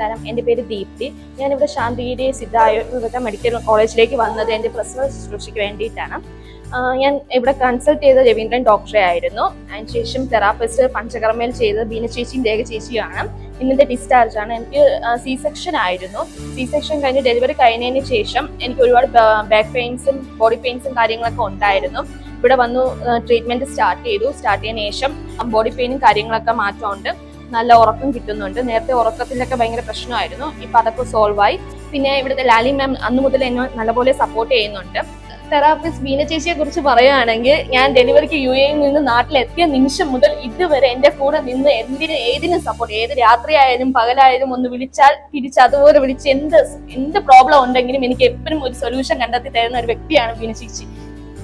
നമസ്കാരം. എൻ്റെ പേര് ദീപ്തി. ഞാനിവിടെ ശാന്തിഗിരി സിദ്ധായുർവേദ മെഡിക്കൽ കോളേജിലേക്ക് വന്നത് എൻ്റെ പ്രസവ ശുശ്രൂഷയ്ക്ക് വേണ്ടിയിട്ടാണ്. ഞാൻ ഇവിടെ കൺസൾട്ട് ചെയ്ത രവീന്ദ്രൻ ഡോക്ടറെ ആയിരുന്നു. അതിനുശേഷം തെറാപ്പിസ്റ്റ് പഞ്ചകർമ്മയിൽ ചെയ്തത് ബീന ചേച്ചിയും രേഖ ചേച്ചിയാണ്. ഇന്നത്തെ ഡിസ്ചാർജ് ആണ്. എനിക്ക് സി സെക്ഷൻ ആയിരുന്നു. സി സെക്ഷൻ കഴിഞ്ഞ് ഡെലിവറി കഴിഞ്ഞതിന് ശേഷം എനിക്ക് ഒരുപാട് ബാക്ക് പെയിൻസും ബോഡി പെയിൻസും കാര്യങ്ങളൊക്കെ ഉണ്ടായിരുന്നു. ഇവിടെ വന്നു ട്രീറ്റ്മെന്റ് സ്റ്റാർട്ട് ചെയ്തതിനു ശേഷം ബോഡി പെയിനും കാര്യങ്ങളൊക്കെ മാറ്റമുണ്ട്. നല്ല ഉറക്കം കിട്ടുന്നുണ്ട്. നേരത്തെ ഉറക്കത്തിലൊക്കെ ഭയങ്കര പ്രശ്നമായിരുന്നു. ഇപ്പൊ അതൊക്കെ സോൾവ് ആയി. പിന്നെ ഇവിടുത്തെ ലാലി മാം അന്ന് മുതൽ എന്നെ നല്ലപോലെ സപ്പോർട്ട് ചെയ്യുന്നുണ്ട്. തെറാപ്പിസ്റ്റ് ബീന ചേച്ചിയെ കുറിച്ച് പറയുകയാണെങ്കിൽ, ഞാൻ ഡെലിവറിക്ക് യുഎഇയിൽ നിന്ന് നാട്ടിലെത്തിയ നിമിഷം മുതൽ ഇതുവരെ എന്റെ കൂടെ നിന്ന് ഏതിനും സപ്പോർട്ട്, ഏത് രാത്രിയായാലും പകലായാലും ഒന്ന് വിളിച്ചാൽ തിരിച്ച് അതുപോലെ വിളിച്ച് എന്ത് പ്രോബ്ലം ഉണ്ടെങ്കിലും എനിക്ക് എപ്പോഴും ഒരു സൊല്യൂഷൻ കണ്ടെത്തി തരുന്ന ഒരു വ്യക്തിയാണ് ബീന ചേച്ചി.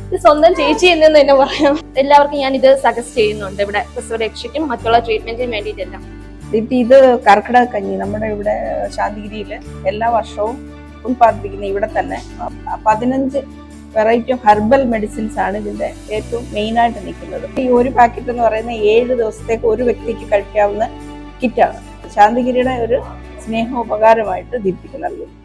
ഇത് സ്വന്തം ചേച്ചി എന്ന് തന്നെ പറയാം. എല്ലാവർക്കും ഞാൻ ഇത് സജസ്റ്റ് ചെയ്യുന്നുണ്ട്, ഇവിടെ പ്രസവരക്ഷയ്ക്കും മറ്റുള്ള ട്രീറ്റ്മെന്റിനും വേണ്ടിയിട്ടെല്ലാം. ഇത് കർക്കിടക കഞ്ഞി നമ്മുടെ ഇവിടെ ശാന്തിഗിരിയിൽ എല്ലാ വർഷവും ഉൽപ്പാദിപ്പിക്കുന്ന ഇവിടെ തന്നെ 15 വെറൈറ്റി ഓഫ് ഹെർബൽ മെഡിസിൻസ് ആണ് ഇതിന്റെ ഏറ്റവും മെയിൻ ആയിട്ട് നിൽക്കുന്നത്. ഈ ഒരു പാക്കറ്റ് എന്ന് പറയുന്ന 7 ദിവസത്തേക്ക് ഒരു വ്യക്തിക്ക് കഴിക്കാവുന്ന കിറ്റാണ്. ശാന്തിഗിരിയുടെ ഒരു സ്നേഹോപകാരമായിട്ട് ദീപ്തിക്ക് നൽകുന്നു.